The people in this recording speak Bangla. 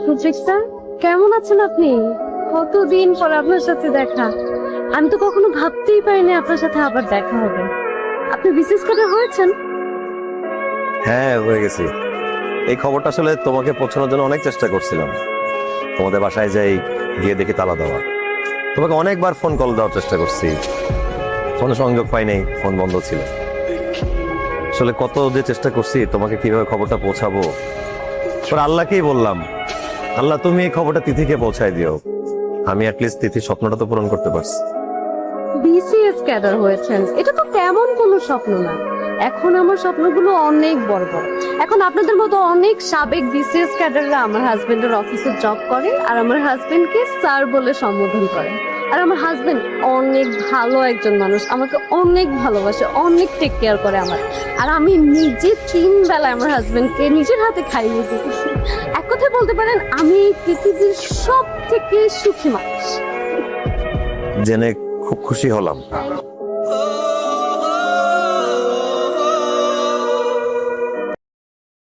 রফিক স্যার, কেমন আছেন আপনি? কতদিন পর আপনার সাথে দেখা। আমি তো কখনো ভাবতেই পারিনি আপনার সাথে আবার দেখা হবে। আপনি বিসিএস ক্যাডার হয়েছেন? হ্যাঁ, হয়ে গেছি। এই খবরটা আসলে তোমাকে পৌঁছানোর জন্য অনেক চেষ্টা করছিলাম। তোমাদের বাসায় যাই, গিয়ে দেখি তালা দেওয়া। তোমাকে অনেকবার ফোন কল দেওয়ার চেষ্টা করছি, ফোনে সংযোগ পাই নাই, ফোন বন্ধ ছিল। আসলে কত যে চেষ্টা করছি তোমাকে কিভাবে খবরটা পৌঁছাবো, পরে আল্লাহকেই বললাম, আল্লাহ তুমি এই খবরটা তিথিকে পৌঁছায় দিও। আমি অ্যাটলিস্ট তিথির স্বপ্নটা তো পূরণ করতে পারছি। বিসিএস ক্যাডার হয়েছেন, এটা তো তেমন কোনো স্বপ্ন না। এখন আমার স্বপ্নগুলো অনেক বড় বড়। এখন আপনাদের মতো অনেক সাবেক বিসিএস ক্যাডাররা আমার হাজবেন্ডের অফিসে জব করে, আর আমার হাজবেন্ডকে স্যার বলে সম্বোধন করে। আর আমার হাজবেন্ড অনেক ভালো একজন মানুষ, আমাকে অনেক ভালোবাসে, অনেক টেক কেয়ার করে আমার। আর আমি নিজে 3 বেলা আমার হাজবেন্ডকে নিজের হাতে খাইয়ে দিই। এক কথায় বলতে পারেন আমি পৃথিবীর সব থেকে সুখী মানুষ। জেনে খুব খুশি হলাম।